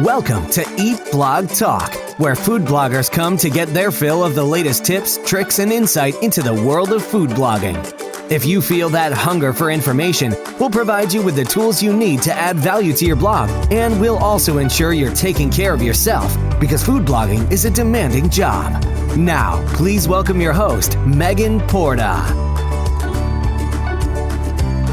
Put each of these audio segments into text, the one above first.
Welcome to Eat Blog Talk, where food bloggers come to get their fill of the latest tips, tricks, and insight into the world of food blogging. If you feel that hunger for information, we'll provide you with the tools you need to add value to your blog, and we'll also ensure you're taking care of yourself, because food blogging is a demanding job. Now, please welcome your host, Megan Porta.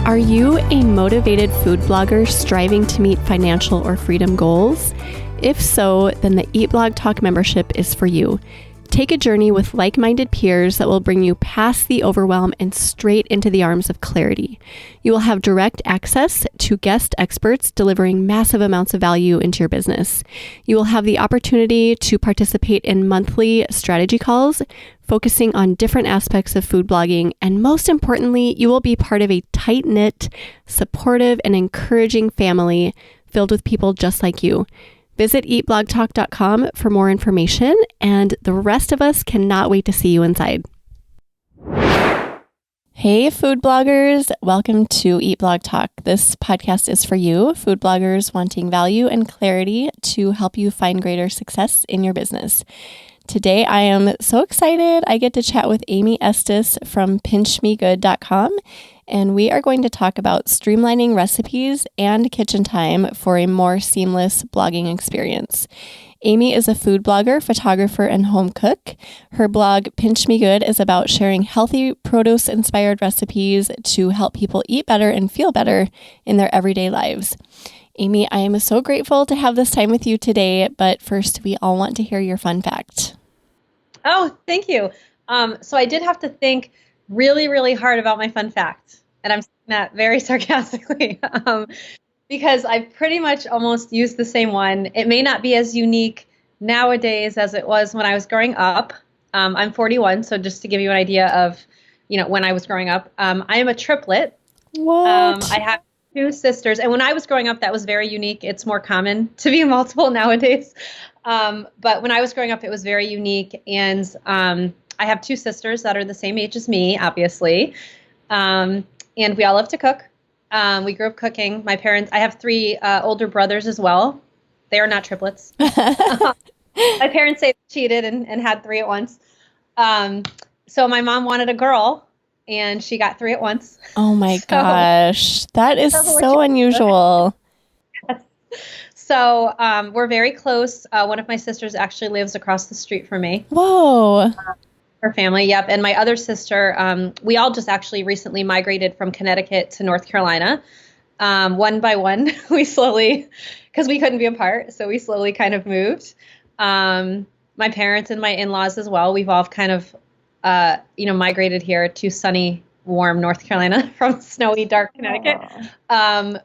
Are you a motivated food blogger striving to meet financial or freedom goals? If so, then the Eat Blog Talk membership is for you. Take a journey with like-minded peers that will bring you past the overwhelm and straight into the arms of clarity. You will have direct access to guest experts delivering massive amounts of value into your business. You will have the opportunity to participate in monthly strategy calls, focusing on different aspects of food blogging, and most importantly, you will be part of a tight-knit, supportive, and encouraging family filled with people just like you. Visit eatblogtalk.com for more information, and the rest of us cannot wait to see you inside. Hey, food bloggers. Welcome to Eat Blog Talk. This podcast is for you, food bloggers wanting value and clarity to help you find greater success in your business. Today, I am so excited. I get to chat with Amy Estes from pinchmegood.com, and we are going to talk about streamlining recipes and kitchen time for a more seamless blogging experience. Amy is a food blogger, photographer, and home cook. Her blog, Pinch Me Good, is about sharing healthy, produce-inspired recipes to help people eat better and feel better in their everyday lives. Amy, I am so grateful to have this time with you today, but first, we all want to hear your fun fact. Oh, thank you. So I did have to think really, really hard about my fun fact, and I'm saying that very sarcastically because I pretty much almost used the same one. It may not be as unique nowadays as it was when I was growing up. I'm 41, so just to give you an idea of, when I was growing up, I am a triplet. What? I have two sisters, and when I was growing up, that was very unique. It's more common to be multiple nowadays, but when I was growing up, it was very unique, and I have two sisters that are the same age as me, obviously, and we all love to cook. We grew up cooking. I have three older brothers as well. They are not triplets. My parents say they cheated and had three at once. So my mom wanted a girl, and she got three at once. Oh my gosh, that is so unusual. Yes. So we're very close. One of my sisters actually lives across the street from me. Whoa. Her family, yep. And my other sister, we all just actually recently migrated from Connecticut to North Carolina. One by one, because we couldn't be apart, so we slowly kind of moved. My parents and my in-laws as well, we've all kind of, migrated here to sunny, warm North Carolina from snowy, dark Connecticut. And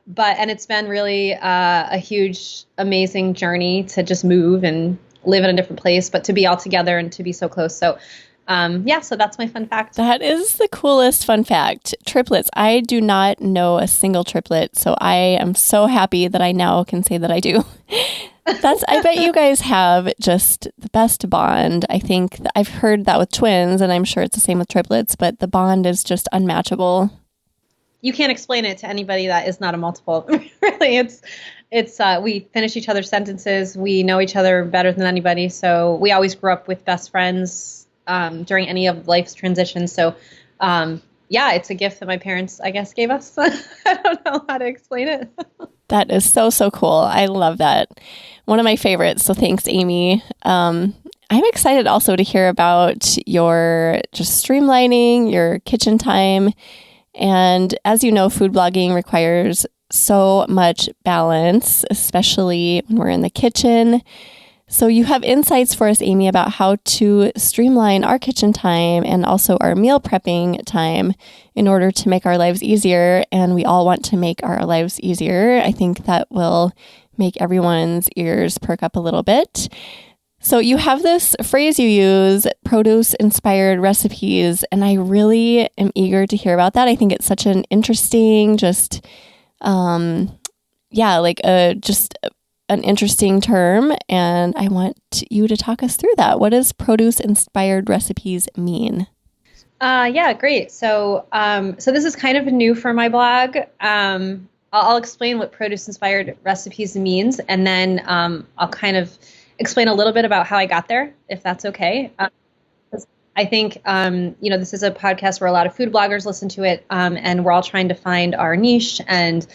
it's been really a huge, amazing journey to just move and live in a different place, but to be all together and to be so close. So so that's my fun fact. That is the coolest fun fact. Triplets. I do not know a single triplet, so I am so happy that I now can say that I do. I bet you guys have just the best bond. I think I've heard that with twins, and I'm sure it's the same with triplets, but the bond is just unmatchable. You can't explain it to anybody that is not a multiple. Really, it's we finish each other's sentences. We know each other better than anybody. So we always grew up with best friends during any of life's transitions. So, it's a gift that my parents, I guess, gave us. I don't know how to explain it. That is so, so cool. I love that. One of my favorites. So thanks, Amy. I'm excited also to hear about your just streamlining, your kitchen time. And as you know, food blogging requires so much balance, especially when we're in the kitchen. So you have insights for us, Amy, about how to streamline our kitchen time and also our meal prepping time in order to make our lives easier. And we all want to make our lives easier. I think that will make everyone's ears perk up a little bit. So you have this phrase you use, produce-inspired recipes, and I really am eager to hear about that. I think it's such an interesting, an interesting term, and I want you to talk us through that. What does produce-inspired recipes mean? Great. So this is kind of new for my blog. I'll explain what produce-inspired recipes means, and then I'll kind of explain a little bit about how I got there, if that's okay. I think, this is a podcast where a lot of food bloggers listen to it, and we're all trying to find our niche and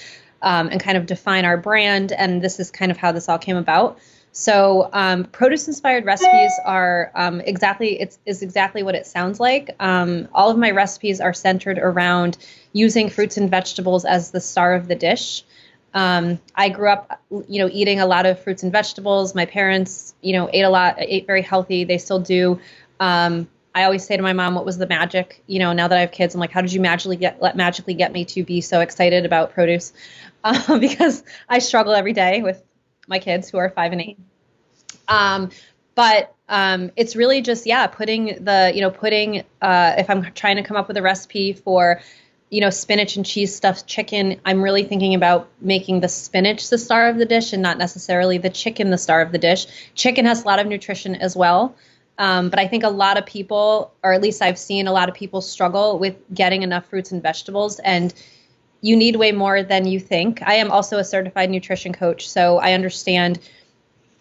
kind of define our brand. And this is kind of how this all came about. So produce-inspired recipes are exactly what it sounds like. All of my recipes are centered around using fruits and vegetables as the star of the dish. I grew up, eating a lot of fruits and vegetables. My parents, ate very healthy. They still do. I always say to my mom, what was the magic? Now that I have kids, I'm like, how did you magically get me to be so excited about produce? Because I struggle every day with my kids who are 5 and 8. But it's really just, putting if I'm trying to come up with a recipe for, spinach and cheese stuffed chicken, I'm really thinking about making the spinach the star of the dish and not necessarily the chicken the star of the dish. Chicken has a lot of nutrition as well. But I think a lot of people, or at least I've seen a lot of people, struggle with getting enough fruits and vegetables, and you need way more than you think. I am also a certified nutrition coach, so I understand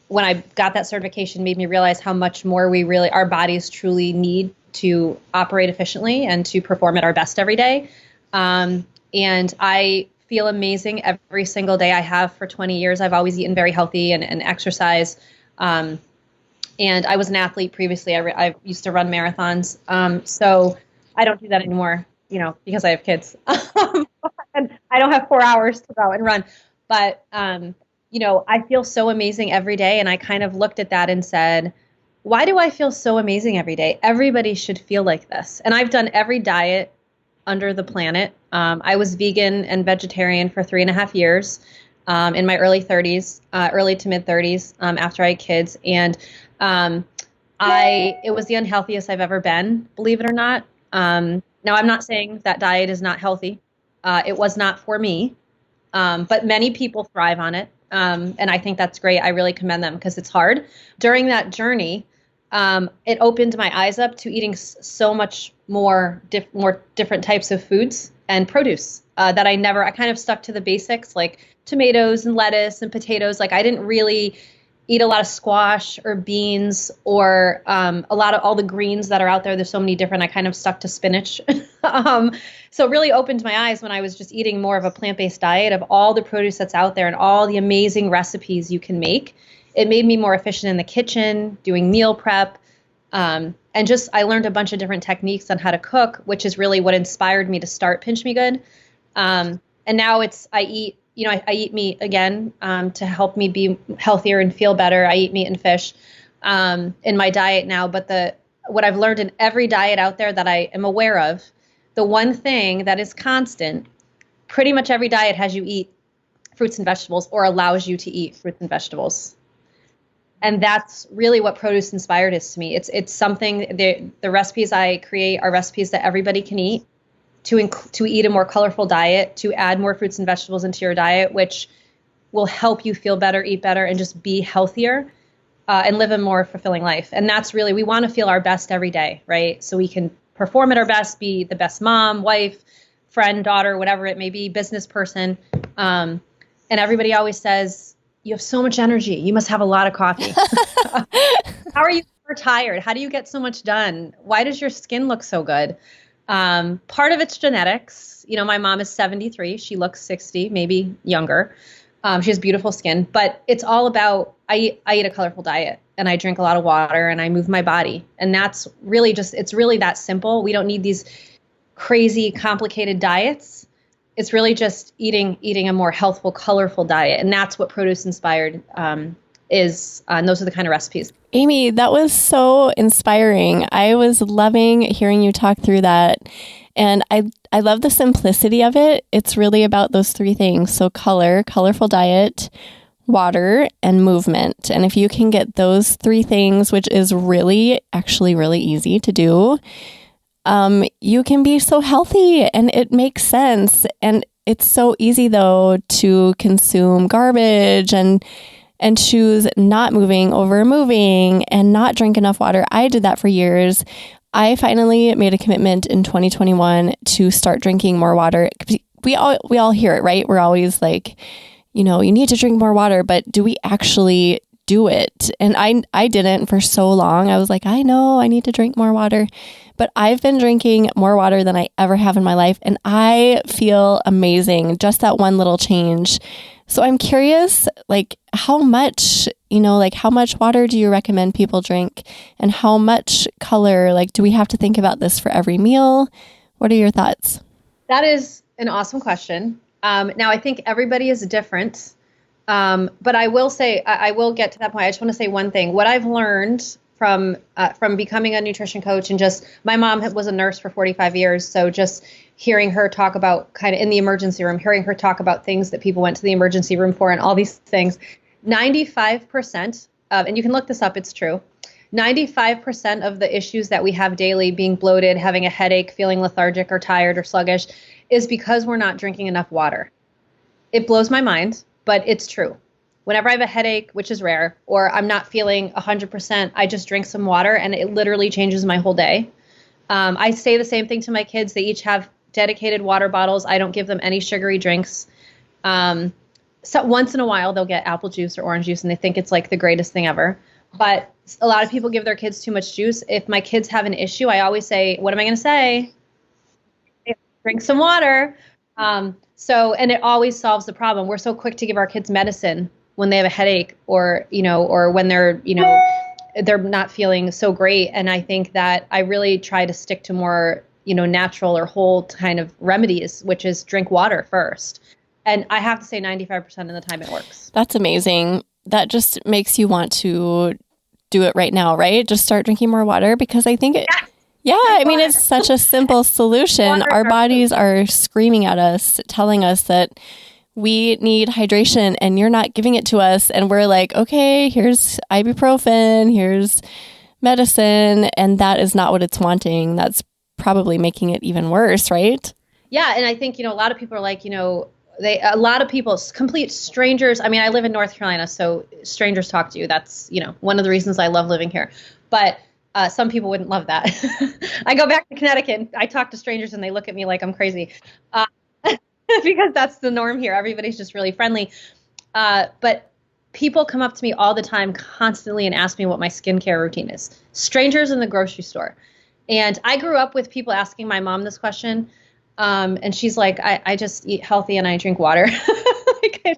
when I got that certification, made me realize how much more our bodies truly need to operate efficiently and to perform at our best every day. And I feel amazing every single day. I have for 20 years. I've always eaten very healthy and exercise. And I was an athlete previously. I used to run marathons. So I don't do that anymore, because I have kids. And I don't have 4 hours to go and run. But, I feel so amazing every day. And I kind of looked at that and said, why do I feel so amazing every day? Everybody should feel like this. And I've done every diet under the planet. I was vegan and vegetarian for 3.5 years in my early 30s, early to mid 30s after I had kids. And it was the unhealthiest I've ever been, believe it or not. Now, I'm not saying that diet is not healthy. It was not for me, but many people thrive on it. And I think that's great. I really commend them because it's hard. During that journey, it opened my eyes up to eating so much more different types of foods and produce that I kind of stuck to the basics, like tomatoes and lettuce and potatoes. Like I didn't really eat a lot of squash or beans or a lot of all the greens that are out there. There's so many different. I kind of stuck to spinach. So it really opened my eyes when I was just eating more of a plant-based diet of all the produce that's out there and all the amazing recipes you can make. It made me more efficient in the kitchen, doing meal prep. And just I learned a bunch of different techniques on how to cook, which is really what inspired me to start Pinch Me Good. And now I eat meat again to help me be healthier and feel better. I eat meat and fish in my diet now. But what I've learned in every diet out there that I am aware of, the one thing that is constant, pretty much every diet has you eat fruits and vegetables or allows you to eat fruits and vegetables. And that's really what produce inspired is to me. It's something, the recipes I create are recipes that everybody can eat. To eat a more colorful diet, to add more fruits and vegetables into your diet, which will help you feel better, eat better, and just be healthier and live a more fulfilling life. And that's really, we want to feel our best every day, right? So we can perform at our best, be the best mom, wife, friend, daughter, whatever it may be, business person. And everybody always says, you have so much energy. You must have a lot of coffee. How are you ever tired? How do you get so much done? Why does your skin look so good? Part of it's genetics. My mom is 73. She looks 60, maybe younger. She has beautiful skin, but it's all about, I eat a colorful diet and I drink a lot of water and I move my body. And that's really it's really that simple. We don't need these crazy complicated diets. It's really just eating a more healthful, colorful diet. And that's what produce inspired, is, and those are the kind of recipes. Amy, that was so inspiring. I was loving hearing you talk through that. And I love the simplicity of it. It's really about those three things. So colorful diet, water, and movement. And if you can get those three things, which is actually really easy to do, you can be so healthy and it makes sense. And it's so easy though to consume garbage and choose not moving over moving and not drink enough water. I did that for years. I finally made a commitment in 2021 to start drinking more water we all hear it, right? We're always like, you need to drink more water, but do we actually do it? And I didn't for so long. I was like, I know I need to drink more water, but I've been drinking more water than I ever have in my life. And I feel amazing. Just that one little change. So I'm curious, like how much, how much water do you recommend people drink, and how much color, like, do we have to think about this for every meal? What are your thoughts? That is an awesome question. Now I think everybody is different. But I will say, I will get to that point. I just want to say one thing. What I've learned from becoming a nutrition coach, and just my mom was a nurse for 45 years. So just hearing her talk about kind of in the emergency room, hearing her talk about things that people went to the emergency room for and all these things, 95% of, and you can look this up, it's true. 95% of the issues that we have daily, being bloated, having a headache, feeling lethargic or tired or sluggish, is because we're not drinking enough water. It blows my mind, but it's true. Whenever I have a headache, which is rare, or I'm not feeling 100%, I just drink some water and it literally changes my whole day. I say the same thing to my kids. They each have dedicated water bottles. I don't give them any sugary drinks. So once in a while, they'll get apple juice or orange juice and they think it's like the greatest thing ever. But a lot of people give their kids too much juice. If my kids have an issue, I always say, what am I going to say? Drink some water. And it always solves the problem. We're so quick to give our kids medicine when they have a headache or when they're not feeling so great. And I think that I really try to stick to more, natural or whole kind of remedies, which is drink water first. And I have to say 95% of the time it works. That's amazing. That just makes you want to do it right now, right? Just start drinking more water, because I think it's such a simple solution. Our bodies are screaming at us, telling us that we need hydration and you're not giving it to us. And we're like, okay, here's ibuprofen, here's medicine. And that is not what it's wanting. That's probably making it even worse, right? Yeah. And I think, a lot of people are like, a lot of people, complete strangers. I mean, I live in North Carolina, so strangers talk to you. That's, one of the reasons I love living here. But some people wouldn't love that. I go back to Connecticut and I talk to strangers and they look at me like I'm crazy because that's the norm here. Everybody's just really friendly. But people come up to me all the time constantly and ask me what my skincare routine is. Strangers in the grocery store. And I grew up with people asking my mom this question. And she's like, I just eat healthy and I drink water. I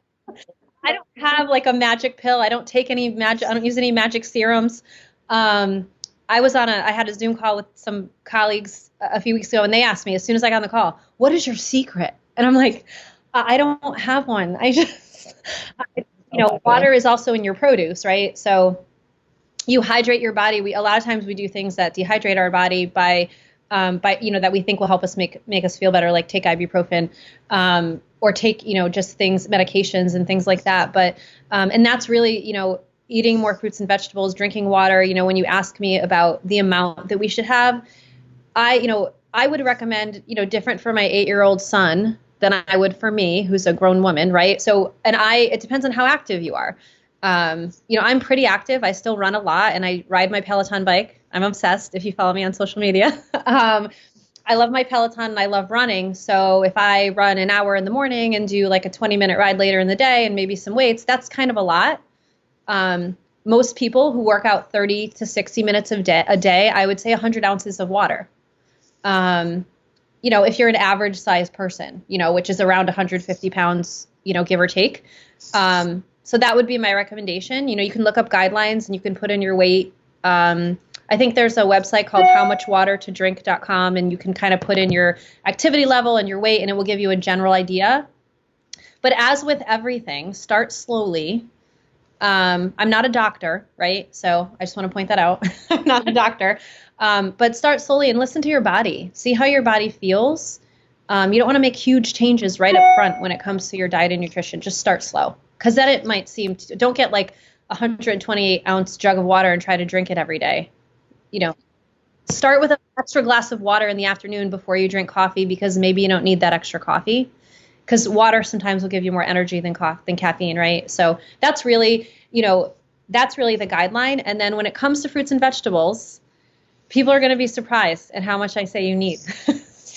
don't have like a magic pill. I don't use any magic serums. I had a Zoom call with some colleagues a few weeks ago, and they asked me as soon as I got on the call, what is your secret? And I'm like, I don't have one. Water is also in your produce, right? So you hydrate your body. A lot of times we do things that dehydrate our body by that we think will help us make us feel better, like take ibuprofen, or take, just medications and things like that. But, and that's really, eating more fruits and vegetables, drinking water. When you ask me about the amount that we should have, I would recommend, different for my 8-year-old son than I would for me, who's a grown woman. Right. So, it depends on how active you are. I'm pretty active. I still run a lot and I ride my Peloton bike. I'm obsessed if you follow me on social media. I love my Peloton and I love running. So if I run an hour in the morning and do like a 20-minute ride later in the day and maybe some weights, that's kind of a lot. Most people who work out 30 to 60 minutes a day, I would say 100 ounces of water. If you're an average size person, which is around 150 pounds, give or take. So that would be my recommendation. You can look up guidelines and you can put in your weight. I think there's a website called howmuchwatertodrink.com, and you can kind of put in your activity level and your weight, and it will give you a general idea. But as with everything, start slowly. I'm not a doctor, right? So I just want to point that out. I'm not a doctor. But start slowly and listen to your body. See how your body feels. You don't want to make huge changes right up front when it comes to your diet and nutrition. Just start slow. Because then it might seem, don't get like 128 ounce jug of water and try to drink it every day. Start with an extra glass of water in the afternoon before you drink coffee, because maybe you don't need that extra coffee, because water sometimes will give you more energy than caffeine, right? So that's really the guideline. And then when it comes to fruits and vegetables, people are going to be surprised at how much I say you need.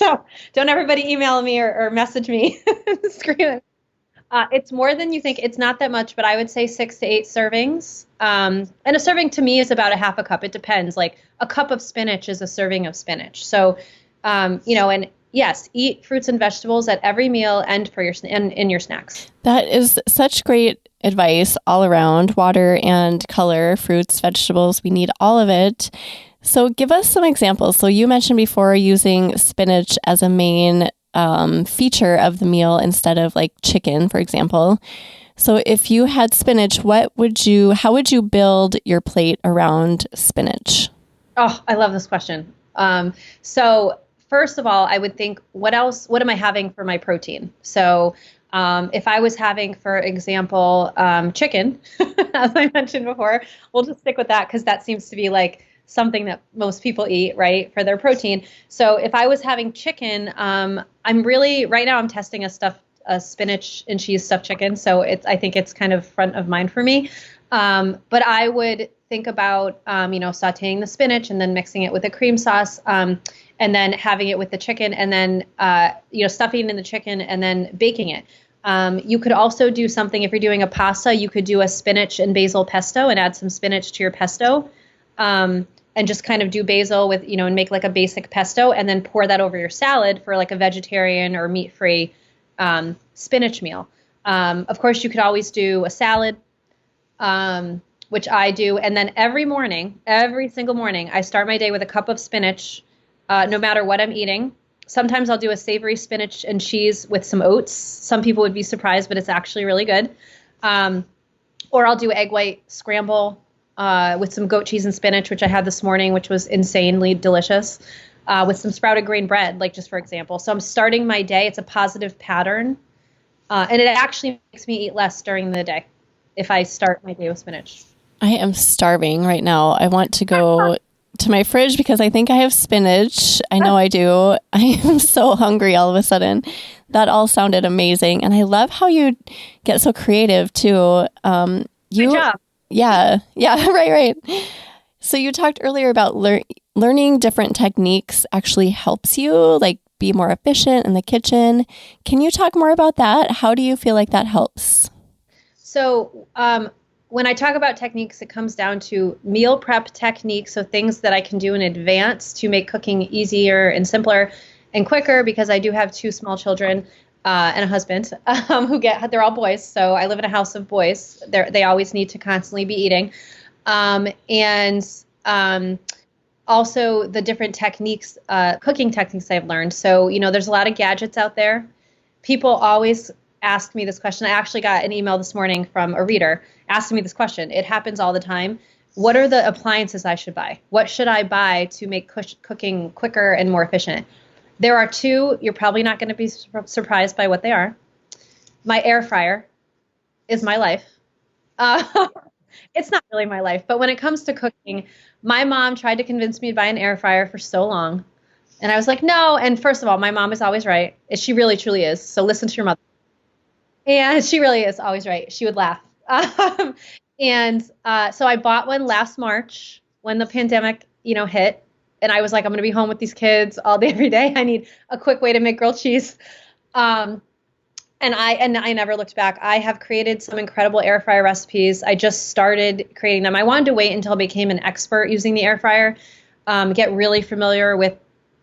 So don't everybody email me or message me screaming. It's more than you think. It's not that much, but I would say 6 to 8 servings. And a serving to me is about a half a cup. It depends. Like a cup of spinach is a serving of spinach. So, and yes, eat fruits and vegetables at every meal and for your and in your snacks. That is such great advice all around. Water and color, fruits, vegetables, we need all of it. So give us some examples. So you mentioned before using spinach as a main feature of the meal instead of like chicken, for example. So if you had spinach, how would you build your plate around spinach? Oh, I love this question. So first of all, I would think, what am I having for my protein? So if I was having, for example, chicken, as I mentioned before, we'll just stick with that because that seems to be like something that most people eat, right, for their protein. So if I was having chicken, right now I'm testing a spinach and cheese stuffed chicken. So I think it's kind of front of mind for me. But I would think about, sauteing the spinach and then mixing it with a cream sauce, and then having it with the chicken and then, stuffing it in the chicken and then baking it. You could also do something, if you're doing a pasta, you could do a spinach and basil pesto and add some spinach to your pesto. And just kind of do basil with, and make like a basic pesto and then pour that over your salad for like a vegetarian or meat-free spinach meal. Of course, you could always do a salad, which I do. And then every single morning, I start my day with a cup of spinach, no matter what I'm eating. Sometimes I'll do a savory spinach and cheese with some oats. Some people would be surprised, but it's actually really good. Or I'll do egg white scramble with some goat cheese and spinach, which I had this morning, which was insanely delicious, with some sprouted grain bread, like just for example. So I'm starting my day. It's a positive pattern. And it actually makes me eat less during the day if I start my day with spinach. I am starving right now. I want to go to my fridge because I think I have spinach. I know I do. I am so hungry all of a sudden. That all sounded amazing. And I love how you get so creative too. Good job. Yeah, right. So you talked earlier about learning different techniques actually helps you like be more efficient in the kitchen. Can you talk more about that? How do you feel like that helps? So when I talk about techniques, it comes down to meal prep techniques. So things that I can do in advance to make cooking easier and simpler and quicker, because I do have 2 small children. And a husband they're all boys. So I live in a house of boys. They always need to constantly be eating. Also the different techniques, cooking techniques I've learned. So, there's a lot of gadgets out there. People always ask me this question. I actually got an email this morning from a reader asking me this question. It happens all the time. What are the appliances I should buy? What should I buy to make cooking quicker and more efficient? There are 2. You're probably not going to be surprised by what they are. My air fryer is my life. It's not really my life, but when it comes to cooking, my mom tried to convince me to buy an air fryer for so long. And I was like, no. And first of all, my mom is always right. She really, truly is. So listen to your mother. And she really is always right. She would laugh. So I bought one last March when the pandemic, hit. And I was like, I'm going to be home with these kids all day, every day. I need a quick way to make grilled cheese. And I never looked back. I have created some incredible air fryer recipes. I just started creating them. I wanted to wait until I became an expert using the air fryer, get really familiar with,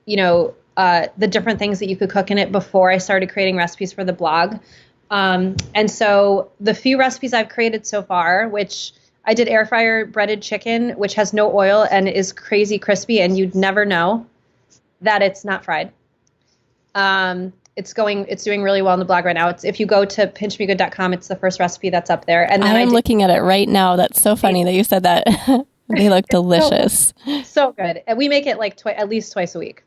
the different things that you could cook in it before I started creating recipes for the blog. And so the few recipes I've created so far, which I did air fryer breaded chicken, which has no oil and is crazy crispy, and you'd never know that it's not fried. It's doing really well on the blog right now. If you go to pinchmegood.com, it's the first recipe that's up there. And then I'm looking at it right now. That's so funny that you said that. They look delicious. So good. And we make it like at least twice a week.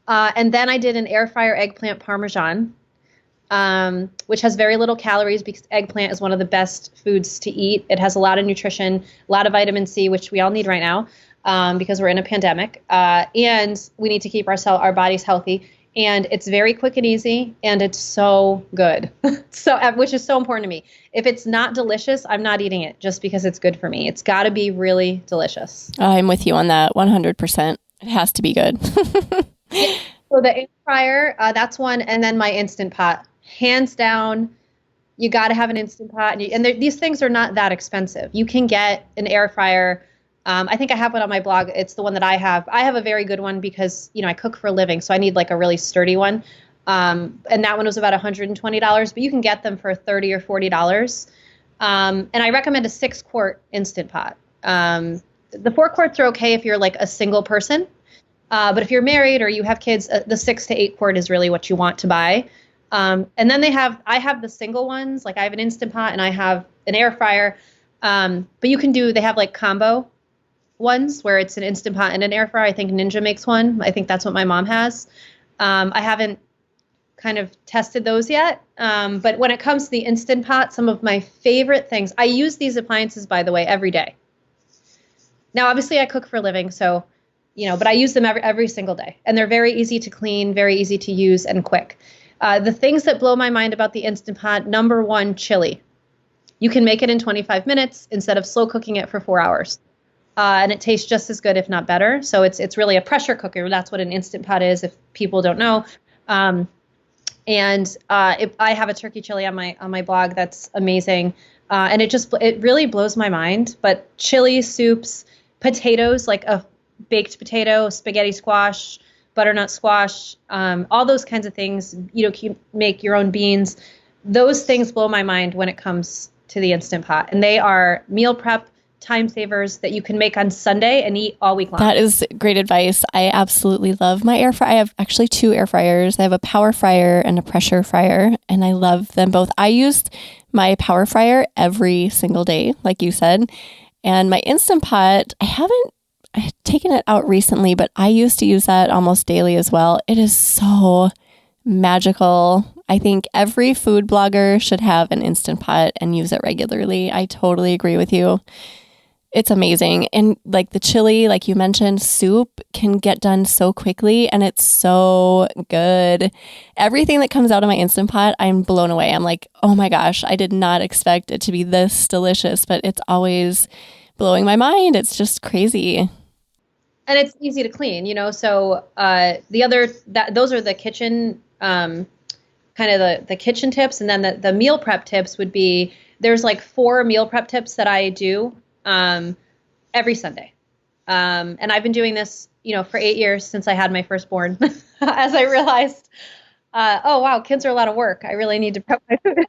And then I did an air fryer eggplant Parmesan, which has very little calories because eggplant is one of the best foods to eat. It has a lot of nutrition, a lot of vitamin C, which we all need right now because we're in a pandemic. And we need to keep our bodies healthy. And it's very quick and easy, and it's so good. Which is so important to me. If it's not delicious, I'm not eating it just because it's good for me. It's got to be really delicious. I'm with you on that 100%. It has to be good. So the air fryer, that's one, and then my Instant Pot, hands down. You got to have an Instant Pot, and these things are not that expensive. You can get an air fryer. I think I have one on my blog. It's the one that I have. I have a very good one because I cook for a living, so I need like a really sturdy one. And that one was about $120, but you can get them for $30 or $40. And I recommend a 6-quart Instant Pot. The 4 quarts are okay if you're like a single person. But if you're married or you have kids, the 6 to 8 quart is really what you want to buy. And then I have the single ones, like I have an Instant Pot and I have an air fryer. But they have like combo ones where it's an Instant Pot and an air fryer. I think Ninja makes one. I think that's what my mom has. I haven't kind of tested those yet. But when it comes to the Instant Pot, some of my favorite things, I use these appliances, by the way, every day. Now, obviously I cook for a living, so, but I use them every single day, and they're very easy to clean, very easy to use, and quick. The things that blow my mind about the Instant Pot, number one, chili. You can make it in 25 minutes instead of slow cooking it for 4 hours. And it tastes just as good, if not better. So it's really a pressure cooker. That's what an Instant Pot is, if people don't know. I have a turkey chili on my blog that's amazing. And it really blows my mind. But chili, soups, potatoes, like a baked potato, spaghetti squash, butternut squash, all those kinds of things. You can make your own beans. Those things blow my mind when it comes to the Instant Pot. And they are meal prep time savers that you can make on Sunday and eat all week long. That is great advice. I absolutely love my air fryer. I have actually 2 air fryers. I have a power fryer and a pressure fryer, and I love them both. I used my power fryer every single day, like you said. And my Instant Pot, I had taken it out recently, but I used to use that almost daily as well. It is so magical. I think every food blogger should have an Instant Pot and use it regularly. I totally agree with you. It's amazing. And like the chili, like you mentioned, soup can get done so quickly and it's so good. Everything that comes out of my Instant Pot, I'm blown away. I'm like, oh my gosh, I did not expect it to be this delicious, but it's always blowing my mind. It's just crazy. And it's easy to clean, so those are the kitchen, kind of the kitchen tips. And then the meal prep tips would be, there's like 4 meal prep tips that I do every Sunday. And I've been doing this, for 8 years since I had my firstborn, as I realized, oh, wow, kids are a lot of work. I really need to prep my food.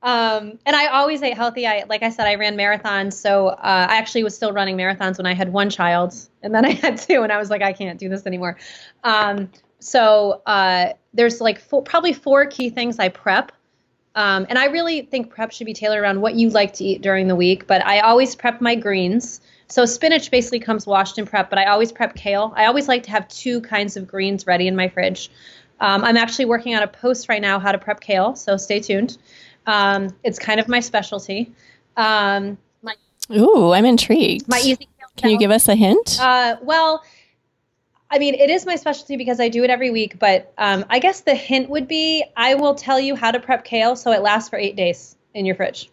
And I always ate healthy. Like I said, I ran marathons. So I actually was still running marathons when I had 1 child, and then I had 2, and I was like, I can't do this anymore. So there's like probably 4 key things I prep. And I really think prep should be tailored around what you like to eat during the week. But I always prep my greens. So spinach basically comes washed and prepped, but I always prep kale. I always like to have 2 kinds of greens ready in my fridge. I'm actually working on a post right now, how to prep kale. So stay tuned. It's kind of my specialty. Ooh, I'm intrigued. My easy kale. Can you give us a hint? Well, I mean, it is my specialty because I do it every week, but I guess the hint would be I will tell you how to prep kale so it lasts for 8 days in your fridge.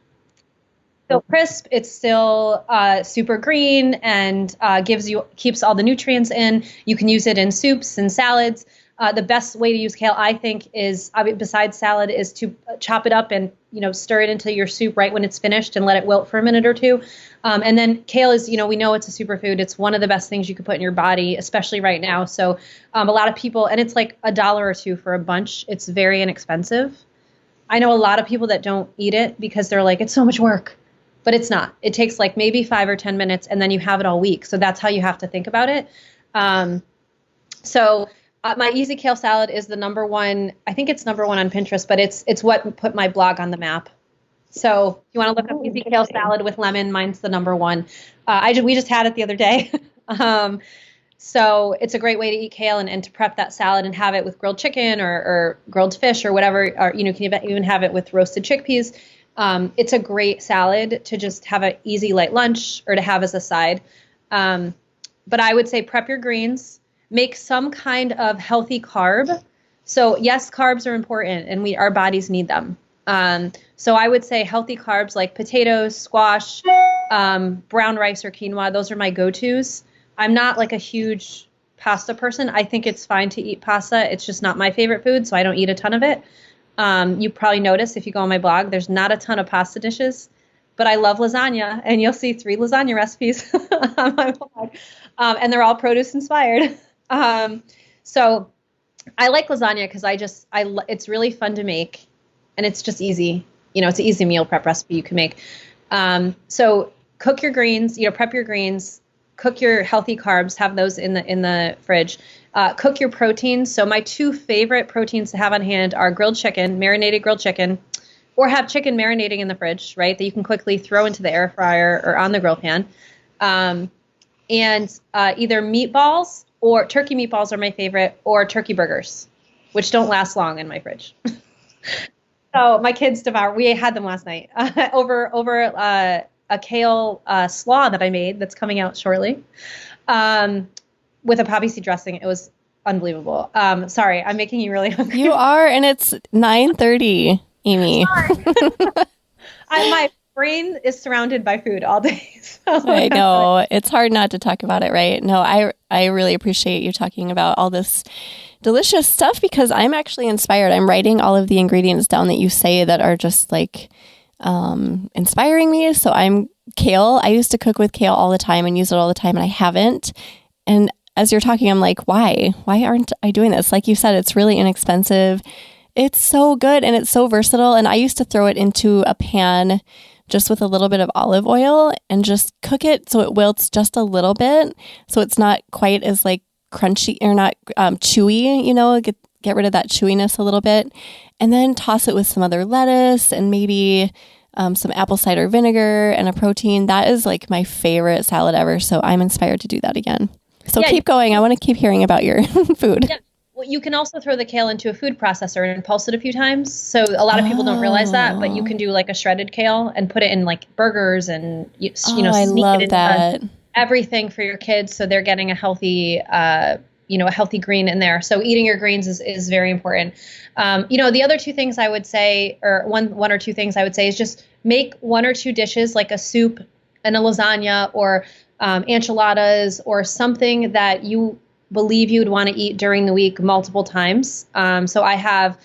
Still crisp, it's still super green and keeps all the nutrients in. You can use it in soups and salads. The best way to use kale, I think, is besides salad, is to chop it up and stir it into your soup right when it's finished and let it wilt for a minute or 2. And then kale is, we know it's a superfood. It's one of the best things you could put in your body, especially right now. So a lot of people, and it's like $1 or $2 for a bunch. It's very inexpensive. I know a lot of people that don't eat it because they're like, it's so much work, but it's not. It takes like maybe 5 or 10 minutes and then you have it all week. So that's how you have to think about it. My easy kale salad is the number one. I think it's number 1 on Pinterest, but it's what put my blog on the map. So if you want to look up easy kale salad with lemon, mine's the number 1. We just had it the other day. So it's a great way to eat kale and to prep that salad and have it with grilled chicken or grilled fish or whatever, or you can even have it with roasted chickpeas. It's a great salad to just have an easy light lunch or to have as a side. But I would say prep your greens. Make some kind of healthy carb. So yes, carbs are important and our bodies need them. So I would say healthy carbs like potatoes, squash, brown rice or quinoa. Those are my go-tos. I'm not like a huge pasta person. I think it's fine to eat pasta. It's just not my favorite food, so I don't eat a ton of it. You probably notice if you go on my blog, there's not a ton of pasta dishes, but I love lasagna, and you'll see 3 lasagna recipes on my blog, and they're all produce inspired. So I like lasagna because it's really fun to make, and it's just easy. It's an easy meal prep recipe you can make. So cook your greens, prep your greens, cook your healthy carbs, have those in the fridge. Cook your proteins. So my 2 favorite proteins to have on hand are marinated grilled chicken, or have chicken marinating in the fridge, right? That you can quickly throw into the air fryer or on the grill pan. And either meatballs, or turkey meatballs are my favorite, or turkey burgers, which don't last long in my fridge. So my kids we had them last night over a kale slaw that I made that's coming out shortly. With a poppy seed dressing. It was unbelievable. Sorry, I'm making you really hungry. You are, and it's 9:30, Amy. My brain is surrounded by food all day. So I know. It's hard not to talk about it, right? No, I really appreciate you talking about all this delicious stuff, because I'm actually inspired. I'm writing all of the ingredients down that you say that are just like inspiring me. So kale. I used to cook with kale all the time and use it all the time, and I haven't. And as you're talking, I'm like, why? Why aren't I doing this? Like you said, it's really inexpensive. It's so good, and it's so versatile. And I used to throw it into a pan just with a little bit of olive oil and just cook it so it wilts just a little bit. So it's not quite as like crunchy or not chewy, get rid of that chewiness a little bit. And then toss it with some other lettuce and maybe some apple cider vinegar and a protein. That is like my favorite salad ever. So I'm inspired to do that again. So keep going. I want to keep hearing about your food. Yeah. Well, you can also throw the kale into a food processor and pulse it a few times. So a lot of people don't realize that, but you can do like a shredded kale and put it in like burgers and sneak I love it into that. everything for your kids, so they're getting a healthy a healthy green in there. So eating your greens is very important. The other 2 things I would say, or one or 2 things I would say, is just make 1 or 2 dishes, like a soup and a lasagna, or enchiladas, or something that you believe you would want to eat during the week multiple times. So I have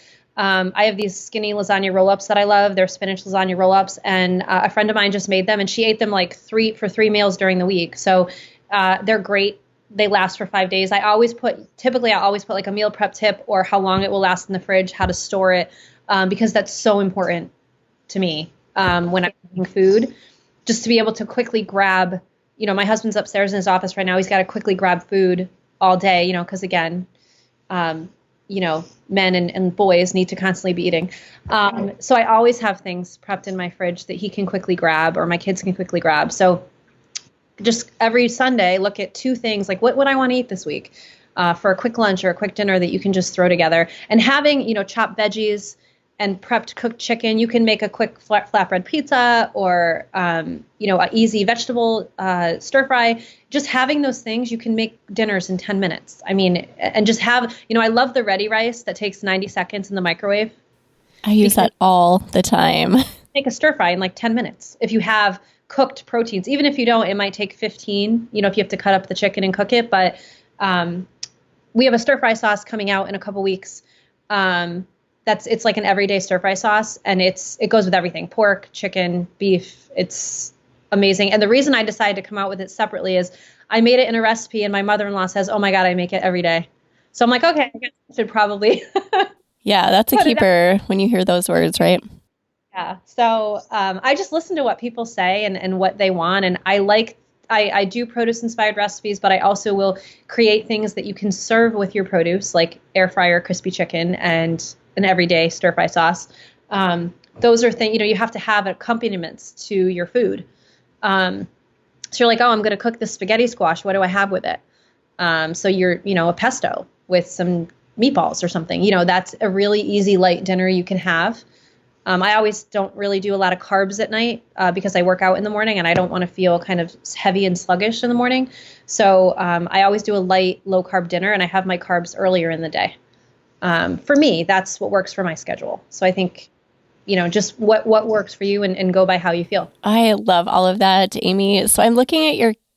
these skinny lasagna roll-ups that I love. They're spinach lasagna roll-ups, and a friend of mine just made them, and she ate them like 3 meals during the week. So they're great. They last for 5 days. I'll always put like a meal prep tip, or how long it will last in the fridge, how to store it, because that's so important to me when I'm cooking food, just to be able to quickly grab. My husband's upstairs in his office right now. He's got to quickly grab food all day, because again, men and boys need to constantly be eating. So I always have things prepped in my fridge that he can quickly grab, or my kids can quickly grab. So just every Sunday, look at 2 things, like what would I want to eat this week for a quick lunch or a quick dinner that you can just throw together. And having, chopped veggies and prepped cooked chicken, you can make a quick flatbread pizza, or, an easy vegetable stir fry. Just having those things, you can make dinners in 10 minutes. I mean, and just have, I love the ready rice that takes 90 seconds in the microwave. I use that all the time. Make a stir fry in like 10 minutes. If you have cooked proteins, even if you don't, it might take 15, if you have to cut up the chicken and cook it. But we have a stir fry sauce coming out in a couple weeks. It's like an everyday stir fry sauce, and it goes with everything: pork, chicken, beef. It's amazing. And the reason I decided to come out with it separately is I made it in a recipe, and my mother-in-law says, "Oh my God, I make it every day." So I'm like, okay, I guess I should probably. Yeah, that's a keeper when you hear those words, right? Yeah. So I just listen to what people say and what they want. And I do produce inspired recipes, but I also will create things that you can serve with your produce, like air fryer crispy chicken and an everyday stir fry sauce. Those are things, you have to have accompaniments to your food. So you're like, oh, I'm going to cook this spaghetti squash. What do I have with it? So you're, a pesto with some meatballs or something. That's a really easy light dinner you can have. I always don't really do a lot of carbs at night because I work out in the morning and I don't want to feel kind of heavy and sluggish in the morning. So I always do a light, low carb dinner, and I have my carbs earlier in the day. For me, that's what works for my schedule. So I think, just what works for you and go by how you feel. I love all of that, Amy. So I'm looking at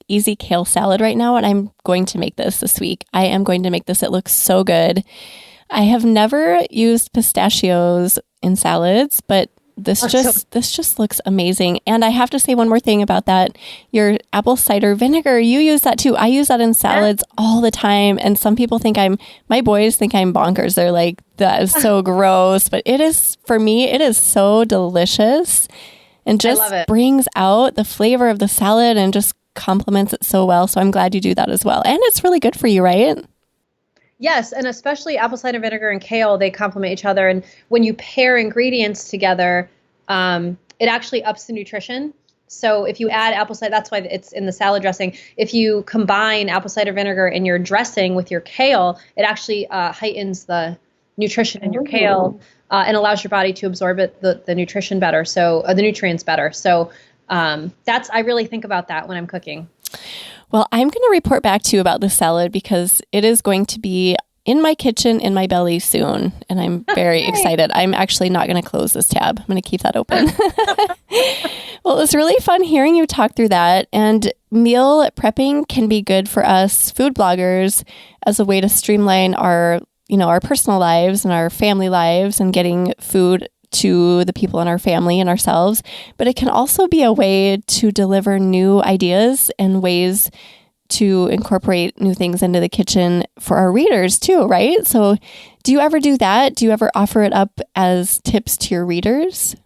easy kale salad right now, and I'm going to make this week. I am going to make this. It looks so good. I have never used pistachios in salads, but this just looks amazing. And I have to say one more thing about that. Your apple cider vinegar, you use that too. I use that in salads all the time. And some people think my boys think I'm bonkers. They're like, that is so gross. But it is, for me, it is so delicious and just brings out the flavor of the salad and just complements it so well. So I'm glad you do that as well. And it's really good for you, right? Yes, and especially apple cider vinegar and kale, they complement each other. And when you pair ingredients together, it actually ups the nutrition. So if you add apple cider, that's why it's in the salad dressing. If you combine apple cider vinegar in your dressing with your kale, it actually heightens the nutrition in your kale and allows your body to absorb the nutrition better. So the nutrients better. So I really think about that when I'm cooking. Well, I'm going to report back to you about the salad because it is going to be in my kitchen, in my belly soon. And I'm very excited. I'm actually not going to close this tab. I'm going to keep that open. Well, it was really fun hearing you talk through that. And meal prepping can be good for us food bloggers as a way to streamline our personal lives and our family lives and getting food to the people in our family and ourselves, but it can also be a way to deliver new ideas and ways to incorporate new things into the kitchen for our readers too, right? So do you ever do that? Do you ever offer it up as tips to your readers?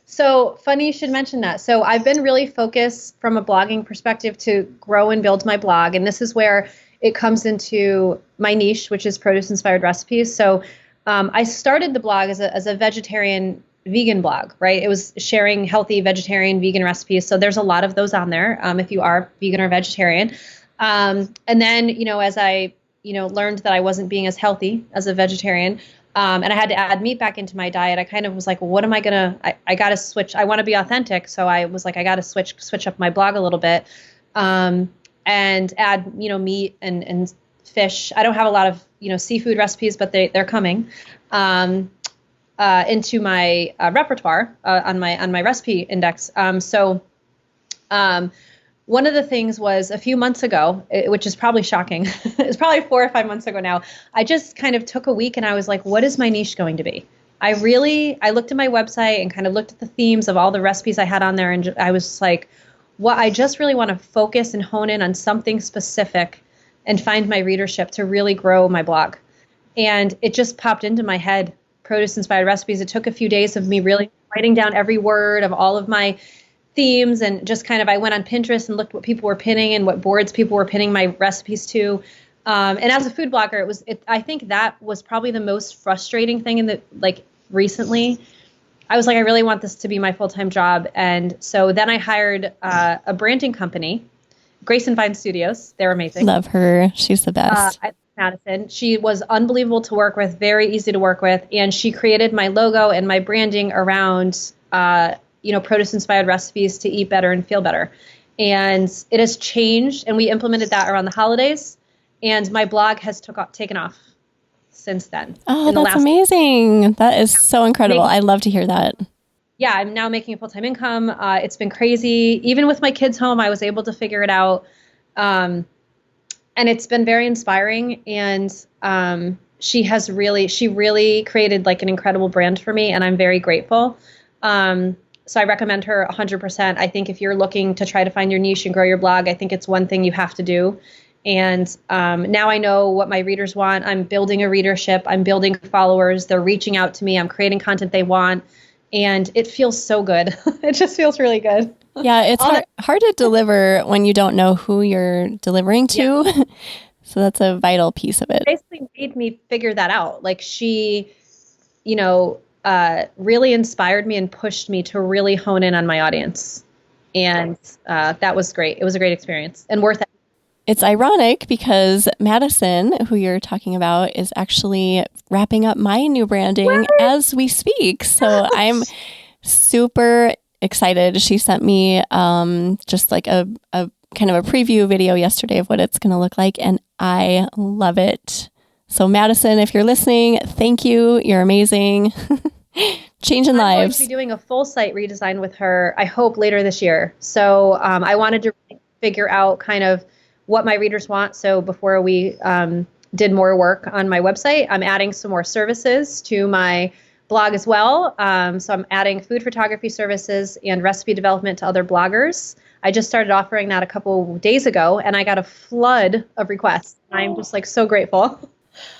So funny you should mention that. So I've been really focused from a blogging perspective to grow and build my blog. And this is where it comes into my niche, which is produce-inspired recipes. So I started the blog as a vegetarian vegan blog, right? It was sharing healthy vegetarian vegan recipes. So there's a lot of those on there if you are vegan or vegetarian. And then, as I, learned that I wasn't being as healthy as a vegetarian and I had to add meat back into my diet, I kind of was like, well, what am I going to, I got to switch. I want to be authentic. So I was like, I got to switch up my blog a little bit and add, meat and fish. I don't have a lot of, seafood recipes, but they're coming into my repertoire on my recipe index. So one of the things was a few months ago, which is probably shocking. It's probably 4 or 5 months ago now. I just kind of took a week and I was like, what is my niche going to be? I looked at my website and kind of looked at the themes of all the recipes I had on there. And I was like, I just really want to focus and hone in on something specific and find my readership to really grow my blog. And it just popped into my head, produce-inspired recipes. It took a few days of me really writing down every word of all of my themes and just kind of, I went on Pinterest and looked what people were pinning and what boards people were pinning my recipes to. And as a food blogger, I think that was probably the most frustrating thing recently. I was like, I really want this to be my full-time job. And so then I hired a branding company, Grace and Vine Studios. They're amazing. Love her. She's the best. Madison. She was unbelievable to work with, very easy to work with. And she created my logo and my branding around, produce-inspired recipes to eat better and feel better. And it has changed. And we implemented that around the holidays. And my blog has taken off since then. Oh, that's amazing. That is so incredible. I love to hear that. Yeah, I'm now making a full-time income. It's been crazy. Even with my kids home, I was able to figure it out. And it's been very inspiring. And she really created like an incredible brand for me. And I'm very grateful. So I recommend her 100%. I think if you're looking to try to find your niche and grow your blog, I think it's one thing you have to do. And now I know what my readers want. I'm building a readership. I'm building followers. They're reaching out to me. I'm creating content they want. And it feels so good. It just feels really good. Yeah, it's hard to deliver when you don't know who you're delivering to. Yeah. So that's a vital piece of it. Basically made me figure that out. Like she, really inspired me and pushed me to really hone in on my audience. And that was great. It was a great experience and worth it. It's ironic because Madison, who you're talking about, is actually wrapping up my new branding as we speak. So I'm super excited. She sent me just like a kind of a preview video yesterday of what it's going to look like, and I love it. So Madison, if you're listening, thank you. You're amazing. Changing lives. I'm going to be doing a full site redesign with her, I hope later this year. So I wanted to figure out kind of what my readers want. So before we did more work on my website, I'm adding some more services to my blog as well. So I'm adding food photography services and recipe development to other bloggers. I just started offering that a couple days ago, and I got a flood of requests. I'm just like so grateful.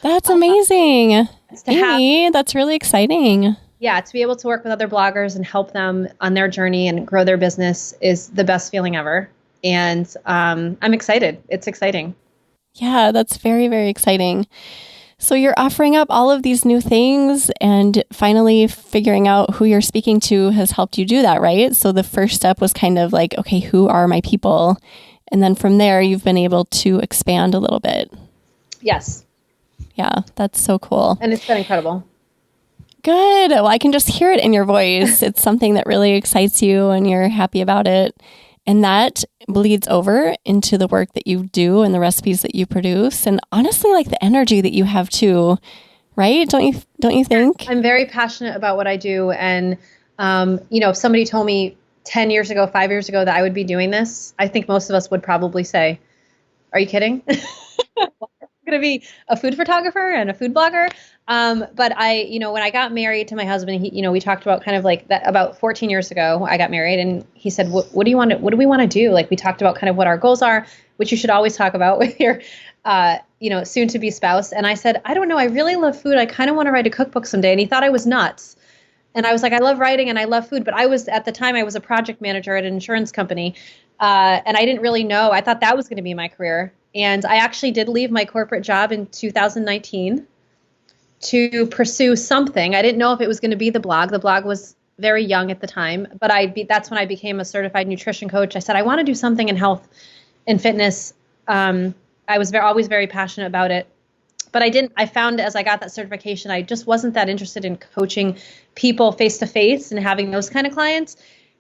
That's amazing. Amy, that's really exciting. Yeah, to be able to work with other bloggers and help them on their journey and grow their business is the best feeling ever. And I'm excited. It's exciting. Yeah, that's very, very exciting. So you're offering up all of these new things, and finally figuring out who you're speaking to has helped you do that, right? So the first step was kind of like, okay, who are my people? And then from there, you've been able to expand a little bit. Yes. Yeah, that's so cool. And it's been incredible. Good. Well, I can just hear it in your voice. It's something that really excites you and you're happy about it. And that bleeds over into the work that you do and the recipes that you produce. And honestly, like the energy that you have too, right? Don't you think? I'm very passionate about what I do. And, if somebody told me 10 years ago, 5 years ago that I would be doing this, I think most of us would probably say, are you kidding? I'm going to be a food photographer and a food blogger. But when I got married to my husband, we talked about kind of like that about 14 years ago, I got married, and he said, what do we want to do? Like, we talked about kind of what our goals are, which you should always talk about with your, soon to be spouse. And I said, I don't know. I really love food. I kind of want to write a cookbook someday. And he thought I was nuts. And I was like, I love writing and I love food. But at the time I was a project manager at an insurance company. And I didn't really know. I thought that was going to be my career. And I actually did leave my corporate job in 2019 to pursue something. I didn't know if it was going to be the blog. The blog was very young at the time, but that's when I became a certified nutrition coach. I said, I want to do something in health and fitness. I was always very passionate about it, but I found as I got that certification, I just wasn't that interested in coaching people face to face and having those kind of clients.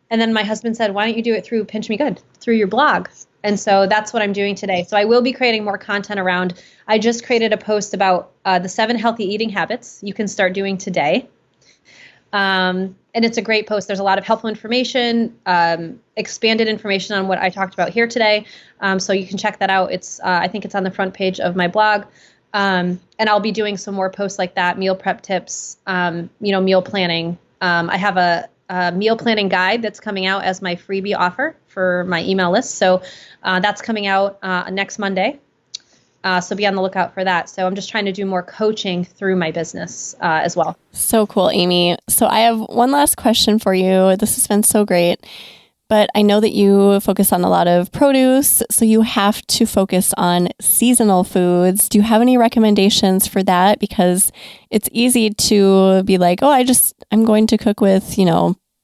And then my husband said, why don't you do it through Pinch Me Good, through your blog? And so that's what I'm doing today. So I will be creating more content around. I just created a post about the 7 healthy eating habits you can start doing today. And it's a great post. There's a lot of helpful information, expanded information on what I talked about here today. So you can check that out. I think it's on the front page of my blog. And I'll be doing some more posts like that, meal prep tips, meal planning. I have a meal planning guide that's coming out as my freebie offer for my email list. So that's coming out next Monday. So be on the lookout for that. So I'm just trying to do more coaching through my business as well. So cool, Amy. So I have one last question for you. This has been so great, but I know that you focus on a lot of produce, so you have to focus on seasonal foods. Do you have any recommendations for that? Because it's easy to be like, oh, I'm going to cook with,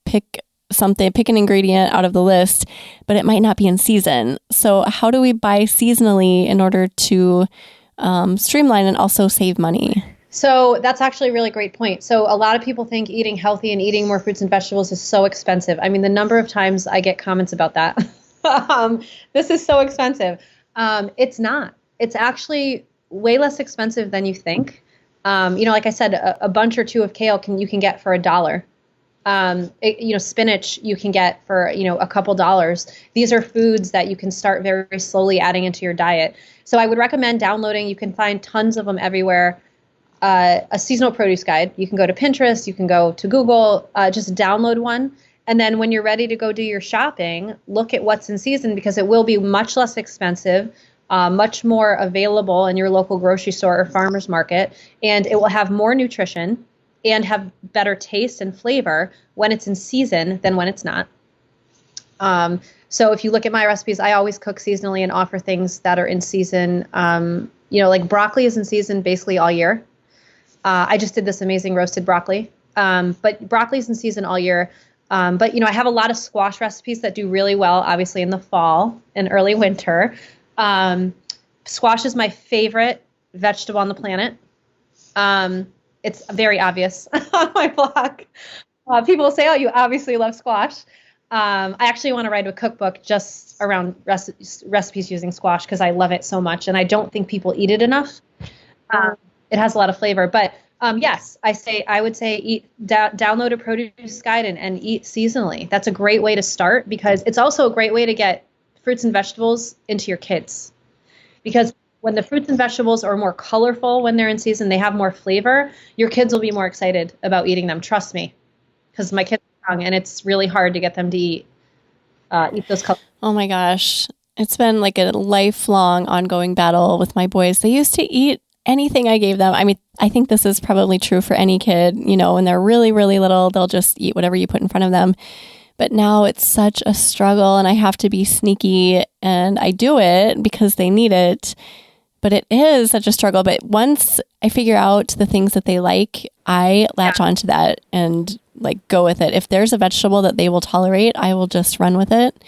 pick an ingredient out of the list, but it might not be in season. So how do we buy seasonally in order to streamline and also save money? So that's actually a really great point. So a lot of people think eating healthy and eating more fruits and vegetables is so expensive. I mean, the number of times I get comments about that. This is so expensive. It's not. It's actually way less expensive than you think. Like I said, a bunch or two of kale you can get for $1. Spinach you can get for, a couple dollars. These are foods that you can start very, very slowly adding into your diet. So I would recommend downloading. You can find tons of them everywhere. A seasonal produce guide. You can go to Pinterest. You can go to Google. Just download one. And then when you're ready to go do your shopping, look at what's in season, because it will be much less expensive, much more available in your local grocery store or farmer's market. And it will have more nutrition and have better taste and flavor when it's in season than when it's not. So if you look at my recipes, I always cook seasonally and offer things that are in season. Like broccoli is in season basically all year. I just did this amazing roasted broccoli. But broccoli is in season all year. But I have a lot of squash recipes that do really well, obviously in the fall and early winter. Squash is my favorite vegetable on the planet. It's very obvious on my blog. People will say, oh, you obviously love squash. I actually want to write a cookbook just around recipes using squash because I love it so much. And I don't think people eat it enough. It has a lot of flavor. But yes, I would say download a produce guide and eat seasonally. That's a great way to start because it's also a great way to get fruits and vegetables into your kids. Because when the fruits and vegetables are more colorful when they're in season, they have more flavor, your kids will be more excited about eating them. Trust me. Because my kids are young and it's really hard to get them to eat those colors. Oh my gosh. It's been like a lifelong ongoing battle with my boys. They used to eat anything I gave them. I mean, I think this is probably true for any kid. You know, when they're really, really little, they'll just eat whatever you put in front of them. But now it's such a struggle and I have to be sneaky, and I do it because they need it. But it is such a struggle. But once I figure out the things that they like, I latch onto that and like go with it. If there's a vegetable that they will tolerate, I will just run with it.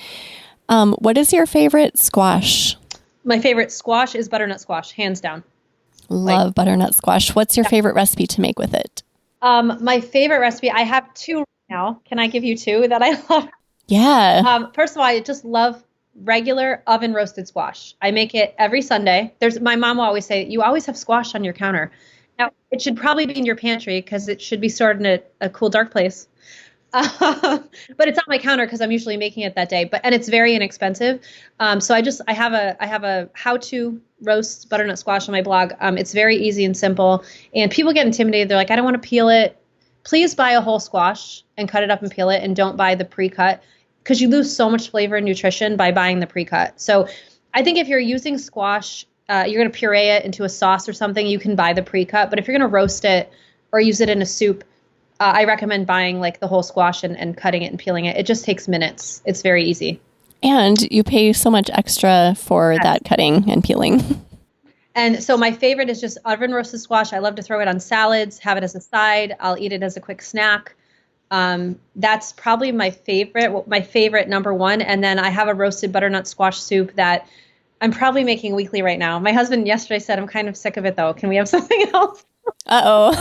What is your favorite squash? My favorite squash is butternut squash, hands down. Love butternut squash. What's your favorite recipe to make with it? My favorite recipe, I have two right now. Can I give you two that I love? Yeah. First of all, I just love regular oven roasted squash. I make it every Sunday. My mom will always say, you always have squash on your counter. Now, it should probably be in your pantry because it should be stored in a cool, dark place. But it's on my counter because I'm usually making it that day. And it's very inexpensive. So I have a how to roast butternut squash on my blog. It's very easy and simple. And people get intimidated. They're like, I don't want to peel it. Please buy a whole squash and cut it up and peel it, and don't buy the pre-cut because you lose so much flavor and nutrition by buying the pre-cut. So I think if you're using squash, you're going to puree it into a sauce or something, you can buy the pre-cut. But if you're going to roast it or use it in a soup, I recommend buying like the whole squash and cutting it and peeling it. It just takes minutes. It's very easy. And you pay so much extra for that cutting and peeling. And so my favorite is just oven roasted squash. I love to throw it on salads, have it as a side. I'll eat it as a quick snack. That's probably my favorite number one. And then I have a roasted butternut squash soup that I'm probably making weekly right now. My husband yesterday said, I'm kind of sick of it though. Can we have something else? Uh-oh.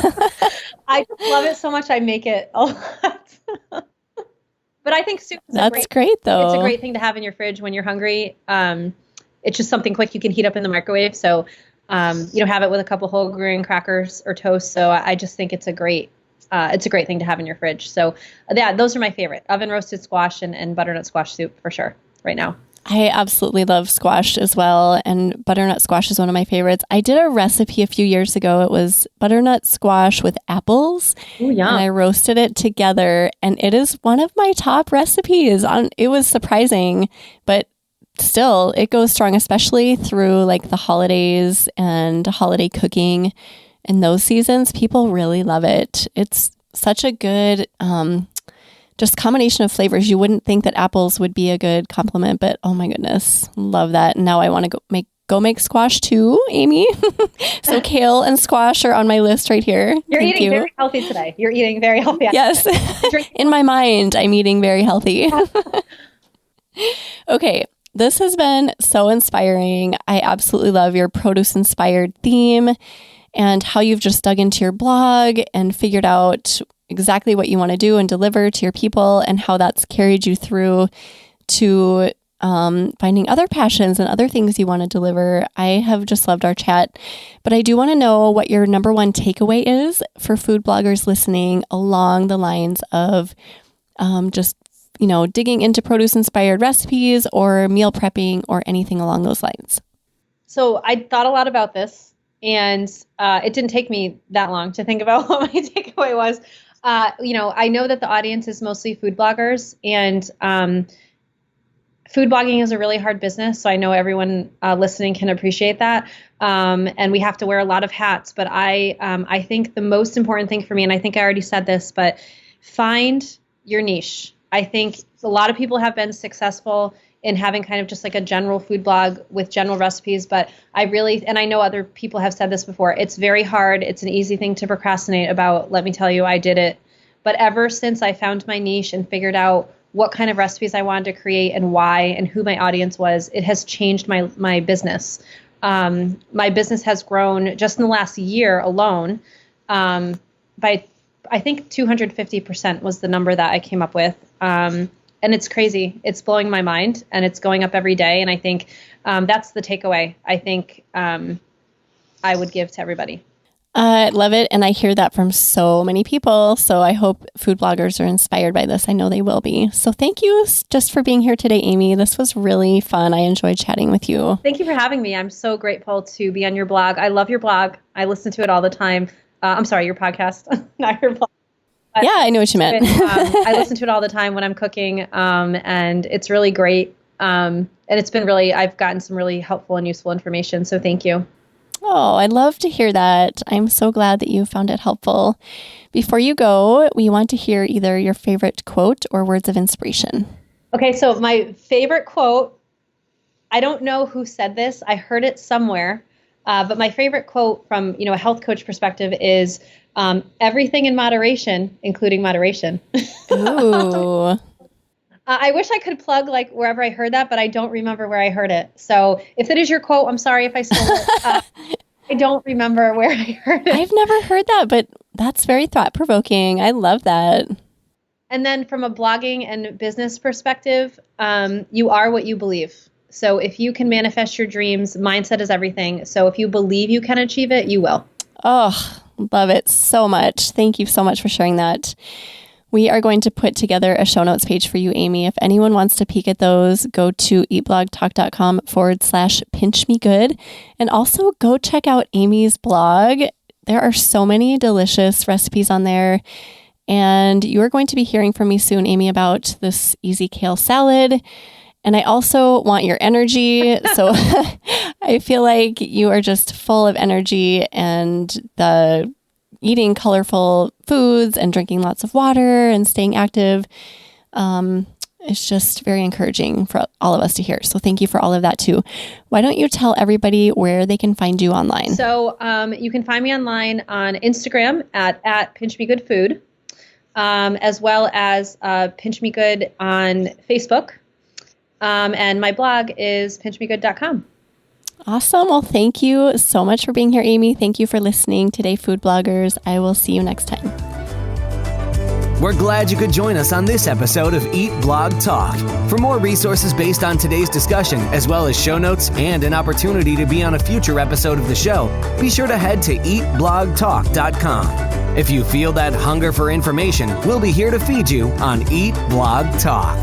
I just love it so much. I make it a lot. But I think soup is great though. It's a great thing to have in your fridge when you're hungry. It's just something quick you can heat up in the microwave. So, have it with a couple whole grain crackers or toast. So I just think it's a great thing to have in your fridge. So yeah, those are my favorite: oven roasted squash and butternut squash soup for sure right now. I absolutely love squash as well. And butternut squash is one of my favorites. I did a recipe a few years ago. It was butternut squash with apples. Ooh, yum. And I roasted it together. And it is one of my top recipes. It was surprising, but still it goes strong, especially through like the holidays and holiday cooking in those seasons. People really love it. It's such a good just combination of flavors. You wouldn't think that apples would be a good complement, but oh my goodness, love that. And now I want to go make squash too, Amy. So kale and squash are on my list right here. You're eating very healthy today. You're eating very healthy. Yes. In my mind, I'm eating very healthy. Okay. This has been so inspiring. I absolutely love your produce-inspired theme and how you've just dug into your blog and figured out exactly what you want to do and deliver to your people, and how that's carried you through to finding other passions and other things you want to deliver. I have just loved our chat, but I do want to know what your number one takeaway is for food bloggers listening along the lines of digging into produce-inspired recipes or meal prepping or anything along those lines. So I thought a lot about this, and it didn't take me that long to think about what my takeaway was. I know that the audience is mostly food bloggers, and food blogging is a really hard business. So I know everyone listening can appreciate that. And we have to wear a lot of hats. But I think the most important thing for me, and I think I already said this, but find your niche. I think a lot of people have been successful in having kind of just like a general food blog with general recipes. But and I know other people have said this before, it's very hard. It's an easy thing to procrastinate about. Let me tell you, I did it. But ever since I found my niche and figured out what kind of recipes I wanted to create and why and who my audience was, it has changed my business. My business has grown just in the last year alone by, I think 250% was the number that I came up with. And it's crazy. It's blowing my mind, and it's going up every day. And I think that's the takeaway I think I would give to everybody. I love it. And I hear that from so many people. So I hope food bloggers are inspired by this. I know they will be. So thank you just for being here today, Amy. This was really fun. I enjoyed chatting with you. Thank you for having me. I'm so grateful to be on your blog. I love your blog. I listen to it all the time. I'm sorry, your podcast, not your blog. Yeah, I knew what you meant. I listen to it all the time when I'm cooking, and it's really great. And it's been I've gotten some really helpful and useful information. So thank you. Oh, I'd love to hear that. I'm so glad that you found it helpful. Before you go, we want to hear either your favorite quote or words of inspiration. Okay, so my favorite quote, I don't know who said this. I heard it somewhere. But my favorite quote from, a health coach perspective is everything in moderation, including moderation. Ooh. I wish I could plug wherever I heard that, but I don't remember where I heard it. So if that is your quote, I'm sorry if I stole it. I don't remember where I heard it. I've never heard that, but that's very thought-provoking. I love that. And then from a blogging and business perspective, you are what you believe. So if you can manifest your dreams, mindset is everything. So if you believe you can achieve it, you will. Oh, love it so much. Thank you so much for sharing that. We are going to put together a show notes page for you, Amy. If anyone wants to peek at those, go to eatblogtalk.com/pinchmegood. And also go check out Amy's blog. There are so many delicious recipes on there. And you're going to be hearing from me soon, Amy, about this easy kale salad. And I also want your energy. So I feel like you are just full of energy, and the eating colorful foods and drinking lots of water and staying active. It's just very encouraging for all of us to hear. So thank you for all of that too. Why don't you tell everybody where they can find you online? So you can find me online on Instagram at pinchmegoodfood, as well as Pinch Me Good on Facebook. And my blog is pinchmegood.com. Awesome. Well, thank you so much for being here, Amy. Thank you for listening today, food bloggers. I will see you next time. We're glad you could join us on this episode of Eat Blog Talk. For more resources based on today's discussion, as well as show notes and an opportunity to be on a future episode of the show, be sure to head to eatblogtalk.com. If you feel that hunger for information, we'll be here to feed you on Eat Blog Talk.